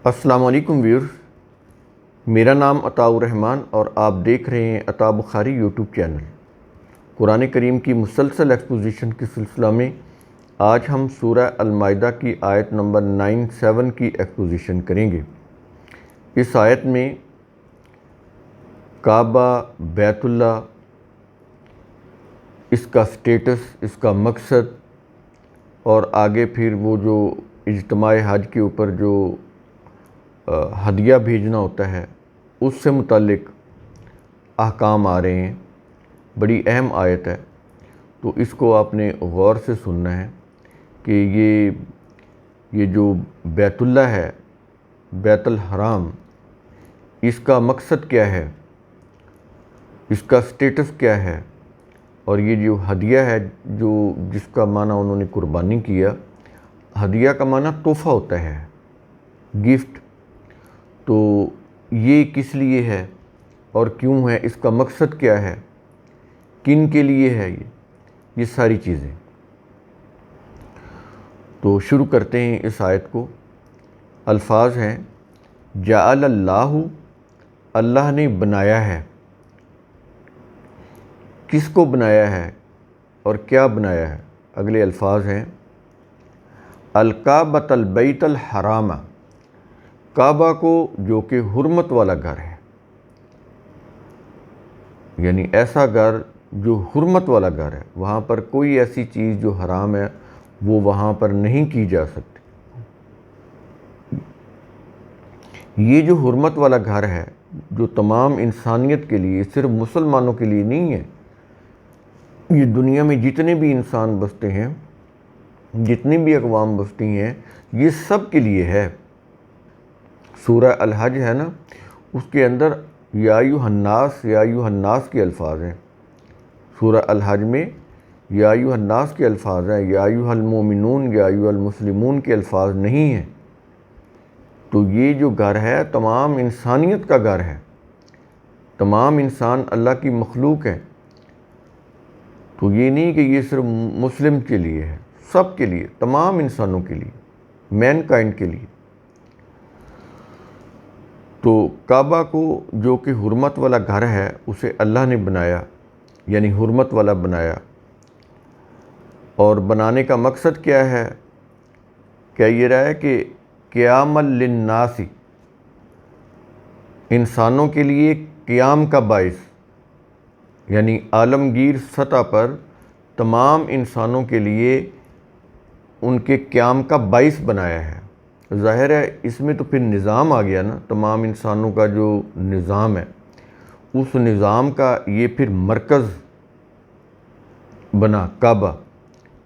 السلام علیکم ویورز، میرا نام عطاء الرحمن اور آپ دیکھ رہے ہیں عطاء بخاری یوٹیوب چینل۔ قرآن کریم کی مسلسل ایکسپوزیشن کے سلسلہ میں آج ہم سورہ المائدہ کی آیت نمبر 97 کی ایکسپوزیشن کریں گے۔ اس آیت میں کعبہ، بیت اللہ، اس کا سٹیٹس، اس کا مقصد اور آگے پھر وہ جو اجتماع حج کے اوپر جو ہدیہ بھیجنا ہوتا ہے اس سے متعلق احکام آ رہے ہیں۔ بڑی اہم آیت ہے، تو اس کو آپ نے غور سے سننا ہے کہ یہ جو بیت اللہ ہے، بیت الحرام، اس کا مقصد کیا ہے، اس کا سٹیٹس کیا ہے، اور یہ جو ہدیہ ہے جس کا معنی انہوں نے قربانی کیا۔ ہدیہ کا معنی تحفہ ہوتا ہے، گفٹ۔ تو یہ کس لیے ہے اور کیوں ہے، اس کا مقصد کیا ہے، کن کے لیے ہے یہ ساری چیزیں۔ تو شروع کرتے ہیں اس آیت کو۔ الفاظ ہیں: جعل اللہ، اللہ نے بنایا ہے۔ کس کو بنایا ہے اور کیا بنایا ہے؟ اگلے الفاظ ہیں: الکعبۃ البیت الحرام، کعبہ کو جو کہ حرمت والا گھر ہے، یعنی ایسا گھر جو حرمت والا گھر ہے، وہاں پر کوئی ایسی چیز جو حرام ہے وہ وہاں پر نہیں کی جا سکتی۔ یہ جو حرمت والا گھر ہے جو تمام انسانیت کے لیے، صرف مسلمانوں کے لیے نہیں ہے، یہ دنیا میں جتنے بھی انسان بستے ہیں، جتنی بھی اقوام بستی ہیں، یہ سب کے لیے ہے۔ سورہ الحج ہے نا، اس کے اندر یا ایھا الناس، یا ایھا الناس کے الفاظ ہیں۔ سورہ الحج میں یا ایھا الناس کے الفاظ ہیں، یا ایھا المومنون، یا ایھا المسلمون کے الفاظ نہیں ہیں۔ تو یہ جو گھر ہے تمام انسانیت کا گھر ہے، تمام انسان اللہ کی مخلوق ہیں۔ تو یہ نہیں کہ یہ صرف مسلم کے لیے ہے، سب کے لیے، تمام انسانوں کے لیے، مین کائنڈ کے لیے۔ تو کعبہ کو جو کہ حرمت والا گھر ہے اسے اللہ نے بنایا، یعنی حرمت والا بنایا۔ اور بنانے کا مقصد کیا ہے؟ کیا یہ رہا ہے کہ قیام للناس، انسانوں کے لیے قیام کا باعث، یعنی عالمگیر سطح پر تمام انسانوں کے لیے ان کے قیام کا باعث بنایا ہے۔ ظاہر ہے اس میں تو پھر نظام آ گیا نا، تمام انسانوں کا جو نظام ہے، اس نظام کا یہ پھر مرکز بنا کعبہ،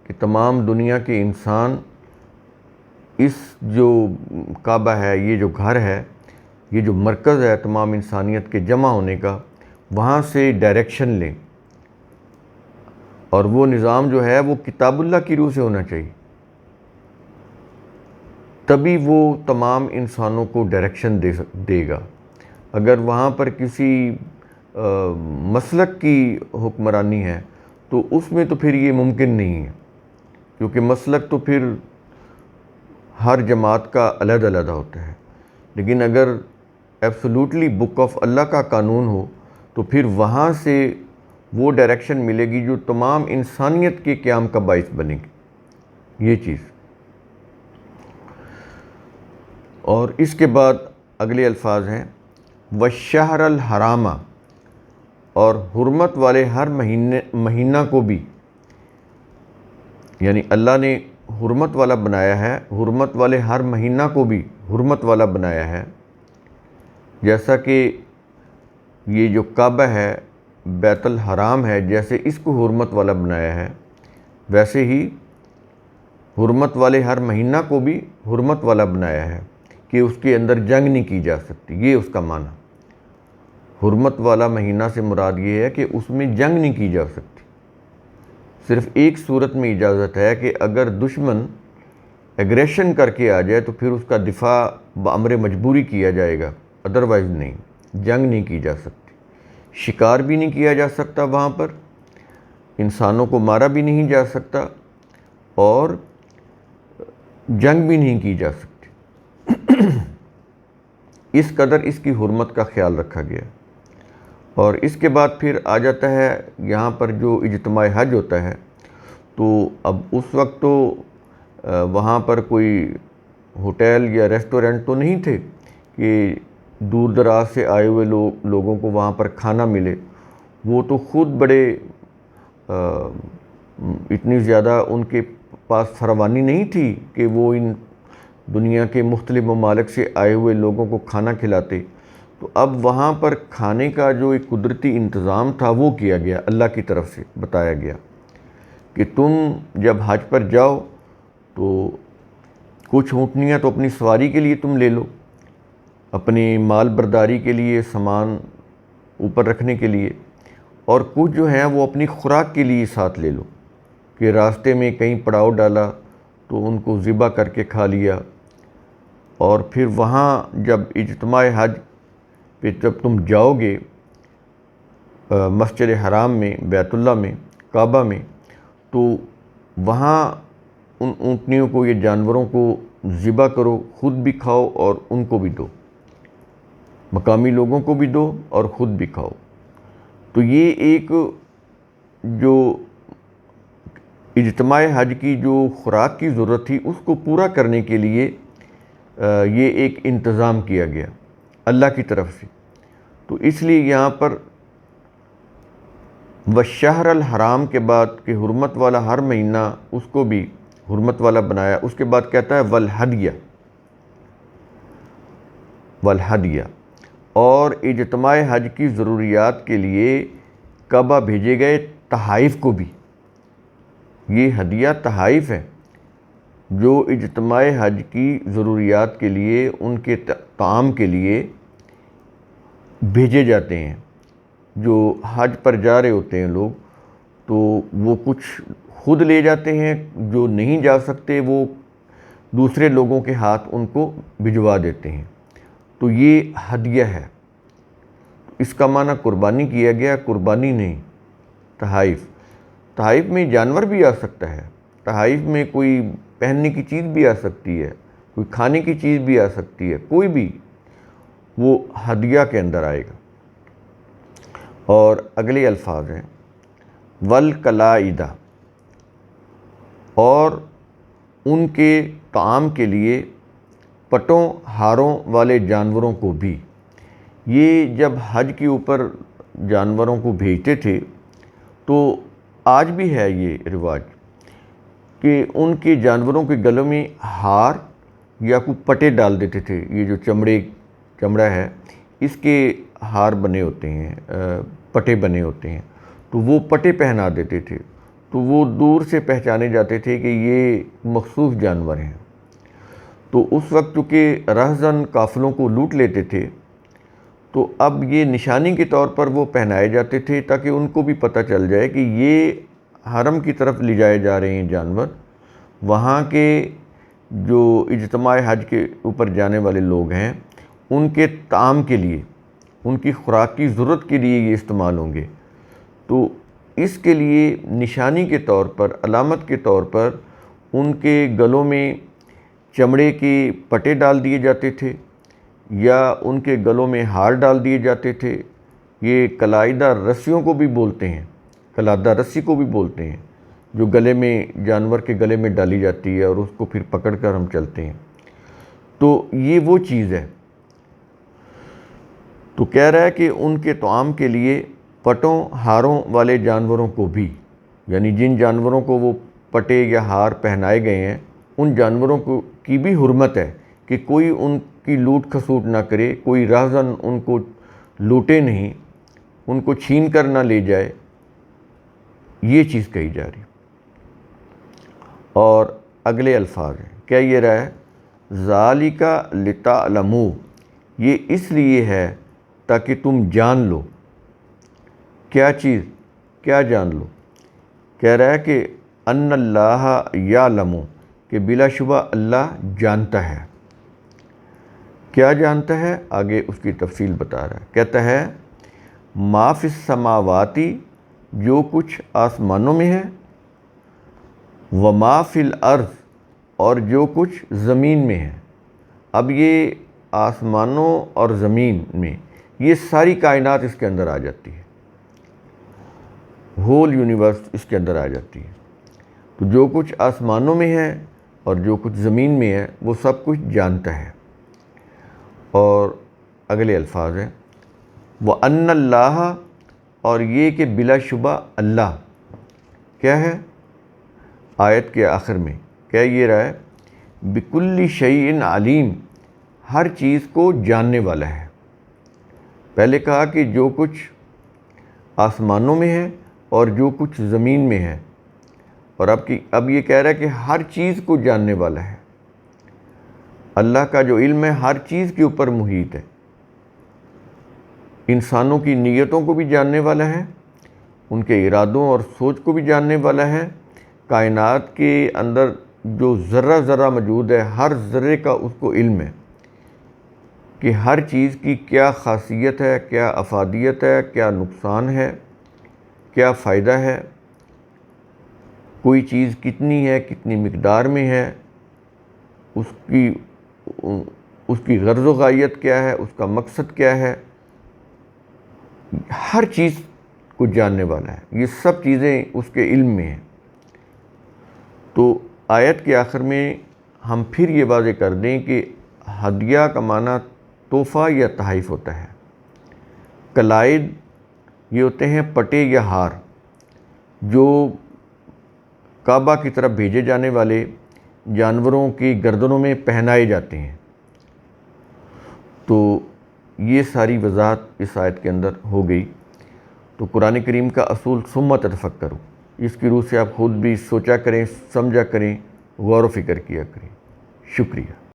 کہ تمام دنیا کے انسان اس جو کعبہ ہے، یہ جو گھر ہے، یہ جو مرکز ہے تمام انسانیت کے جمع ہونے کا، وہاں سے ڈائریکشن لیں۔ اور وہ نظام جو ہے وہ کتاب اللہ کی روح سے ہونا چاہیے، تبھی وہ تمام انسانوں کو ڈائریکشن دے گا۔ اگر وہاں پر کسی مسلک کی حکمرانی ہے تو اس میں تو پھر یہ ممکن نہیں ہے، کیونکہ مسلک تو پھر ہر جماعت کا علیحدہ علیحدہ ہوتا ہے۔ لیکن اگر ایبسولوٹلی بک آف اللہ کا قانون ہو تو پھر وہاں سے وہ ڈائریکشن ملے گی جو تمام انسانیت کے قیام کا باعث بنے گی، یہ چیز۔ اور اس کے بعد اگلے الفاظ ہیں: والشہر الحرام، اور حرمت والے ہر مہینہ کو بھی، یعنی اللہ نے حرمت والا بنایا ہے، حرمت والے ہر مہینہ کو بھی حرمت والا بنایا ہے۔ جیسا کہ یہ جو کعبہ ہے، بیت الحرام ہے، جیسے اس کو حرمت والا بنایا ہے، ویسے ہی حرمت والے ہر مہینہ کو بھی حرمت والا بنایا ہے کہ اس کے اندر جنگ نہیں کی جا سکتی۔ یہ اس کا معنی، حرمت والا مہینہ سے مراد یہ ہے کہ اس میں جنگ نہیں کی جا سکتی۔ صرف ایک صورت میں اجازت ہے کہ اگر دشمن ایگریشن کر کے آ جائے تو پھر اس کا دفاع بامر مجبوری کیا جائے گا، ادروائز نہیں، جنگ نہیں کی جا سکتی۔ شکار بھی نہیں کیا جا سکتا، وہاں پر انسانوں کو مارا بھی نہیں جا سکتا، اور جنگ بھی نہیں کی جا سکتی۔ اس قدر اس کی حرمت کا خیال رکھا گیا۔ اور اس کے بعد پھر آ جاتا ہے یہاں پر جو اجتماع حج ہوتا ہے، تو اب اس وقت تو وہاں پر کوئی ہوٹل یا ریسٹورنٹ تو نہیں تھے کہ دور دراز سے آئے ہوئے لوگوں کو وہاں پر کھانا ملے۔ وہ تو خود بڑے اتنی زیادہ ان کے پاس فراوانی نہیں تھی کہ وہ ان دنیا کے مختلف ممالک سے آئے ہوئے لوگوں کو کھانا کھلاتے۔ تو اب وہاں پر کھانے کا جو ایک قدرتی انتظام تھا وہ کیا گیا، اللہ کی طرف سے بتایا گیا کہ تم جب حج پر جاؤ تو کچھ اونٹنیاں تو اپنی سواری کے لیے تم لے لو، اپنی مال برداری کے لیے، سامان اوپر رکھنے کے لیے، اور کچھ جو ہیں وہ اپنی خوراک کے لیے ساتھ لے لو کہ راستے میں کہیں پڑاؤ ڈالا تو ان کو ذبح کر کے کھا لیا۔ اور پھر وہاں جب اجتماع حج پہ جب تم جاؤ گے مسجد حرام میں، بیت اللہ میں، کعبہ میں، تو وہاں ان اونٹنیوں کو، یہ جانوروں کو ذبح کرو، خود بھی کھاؤ اور ان کو بھی دو، مقامی لوگوں کو بھی دو اور خود بھی کھاؤ۔ تو یہ ایک جو اجتماع حج کی جو خوراک کی ضرورت تھی اس کو پورا کرنے کے لیے یہ ایک انتظام کیا گیا اللہ کی طرف سے۔ تو اس لیے یہاں پر والشہر الحرام کے بعد کہ حرمت والا ہر مہینہ اس کو بھی حرمت والا بنایا، اس کے بعد کہتا ہے والہدیہ، والہدیہ، اور اجتماع حج کی ضروریات کے لیے کعبہ بھیجے گئے تحائف کو بھی۔ یہ ہدیہ تحائف ہیں جو اجتماع حج کی ضروریات کے لیے، ان کے طعام کے لیے بھیجے جاتے ہیں۔ جو حج پر جا رہے ہوتے ہیں لوگ تو وہ کچھ خود لے جاتے ہیں، جو نہیں جا سکتے وہ دوسرے لوگوں کے ہاتھ ان کو بھجوا دیتے ہیں۔ تو یہ ہدیہ ہے۔ اس کا معنی قربانی کیا گیا، قربانی نہیں، تحائف۔ تحائف میں جانور بھی آ سکتا ہے، تحائف میں کوئی پہننے کی چیز بھی آ سکتی ہے، کوئی کھانے کی چیز بھی آ سکتی ہے، کوئی بھی وہ ہدیہ کے اندر آئے گا۔ اور اگلے الفاظ ہیں والقلائد، اور ان کے طعام کے لیے پٹوں ہاروں والے جانوروں کو بھی۔ یہ جب حج کے اوپر جانوروں کو بھیجتے تھے تو آج بھی ہے یہ رواج کہ ان کے جانوروں کے گلوں میں ہار یا کوئی پٹے ڈال دیتے تھے۔ یہ جو چمڑا ہے اس کے ہار بنے ہوتے ہیں، پٹے بنے ہوتے ہیں، تو وہ پٹے پہنا دیتے تھے، تو وہ دور سے پہچانے جاتے تھے کہ یہ مخصوص جانور ہیں۔ تو اس وقت چونکہ رہزن قافلوں کو لوٹ لیتے تھے تو اب یہ نشانی کے طور پر وہ پہنائے جاتے تھے تاکہ ان کو بھی پتہ چل جائے کہ یہ حرم کی طرف لے جائے جا رہے ہیں جانور۔ وہاں کے جو اجتماع حج کے اوپر جانے والے لوگ ہیں ان کے طعام کے لیے، ان کی خوراک کی ضرورت کے لیے یہ استعمال ہوں گے۔ تو اس کے لیے نشانی کے طور پر، علامت کے طور پر ان کے گلوں میں چمڑے کے پٹے ڈال دیے جاتے تھے یا ان کے گلوں میں ہار ڈال دیے جاتے تھے۔ یہ قلائدہ رسیوں کو بھی بولتے ہیں، قلادہ رسی کو بھی بولتے ہیں، جو گلے میں، جانور کے گلے میں ڈالی جاتی ہے اور اس کو پھر پکڑ کر ہم چلتے ہیں۔ تو یہ وہ چیز ہے۔ تو کہہ رہا ہے کہ ان کے طعام کے لیے پٹوں ہاروں والے جانوروں کو بھی، یعنی جن جانوروں کو وہ پٹے یا ہار پہنائے گئے ہیں ان جانوروں کو کی بھی حرمت ہے کہ کوئی ان کی لوٹ کھسوٹ نہ کرے، کوئی راہزن ان کو لوٹے نہیں، ان کو چھین کر نہ لے جائے، یہ چیز کہی جا رہی۔ اور اگلے الفاظ ہیں، کیا یہ رہا ہے ذالک لتعلموا، یہ اس لیے ہے تاکہ تم جان لو۔ کیا چیز؟ کیا جان لو؟ کہہ رہا ہے کہ ان اللہ یعلم، کہ بلا شبہ اللہ جانتا ہے۔ کیا جانتا ہے؟ آگے اس کی تفصیل بتا رہا ہے، کہتا ہے ما فی السماواتی، جو کچھ آسمانوں میں ہے، وما فی الارض، اور جو کچھ زمین میں ہے۔ اب یہ آسمانوں اور زمین میں، یہ ساری کائنات اس کے اندر آ جاتی ہے، ہول یونیورس اس کے اندر آ جاتی ہے۔ تو جو کچھ آسمانوں میں ہے اور جو کچھ زمین میں ہے وہ سب کچھ جانتا ہے۔ اور اگلے الفاظ ہیں وَأَنَّ اللَّهَ، اور یہ کہ بلا شبہ اللہ کیا ہے، آیت کے آخر میں کہہ یہ رہا ہے بِكُلِّ شَيْءٍ عَلِيمٍ، ہر چیز کو جاننے والا ہے۔ پہلے کہا کہ جو کچھ آسمانوں میں ہے اور جو کچھ زمین میں ہے، اور اب یہ کہہ رہا ہے کہ ہر چیز کو جاننے والا ہے۔ اللہ کا جو علم ہے ہر چیز کے اوپر محیط ہے، انسانوں کی نیتوں کو بھی جاننے والا ہے، ان کے ارادوں اور سوچ کو بھی جاننے والا ہے، کائنات کے اندر جو ذرہ ذرہ موجود ہے ہر ذرے کا اس کو علم ہے کہ ہر چیز کی کیا خاصیت ہے، کیا افادیت ہے، کیا نقصان ہے، کیا فائدہ ہے، کوئی چیز کتنی ہے، کتنی مقدار میں ہے، اس کی غرض و غایت کیا ہے، اس کا مقصد کیا ہے، ہر چیز کو جاننے والا ہے۔ یہ سب چیزیں اس کے علم میں ہیں۔ تو آیت کے آخر میں ہم پھر یہ واضح کر دیں کہ ہدیہ کا معنی تحفہ یا تحائف ہوتا ہے۔ قلائد یہ ہوتے ہیں پٹے یا ہار جو کعبہ کی طرف بھیجے جانے والے جانوروں کی گردنوں میں پہنائے جاتے ہیں۔ تو یہ ساری وضاحت اس آیت کے اندر ہو گئی۔ تو قرآن کریم کا اصول ثم تفکروا، اس کی روح سے آپ خود بھی سوچا کریں، سمجھا کریں، غور و فکر کیا کریں۔ شکریہ۔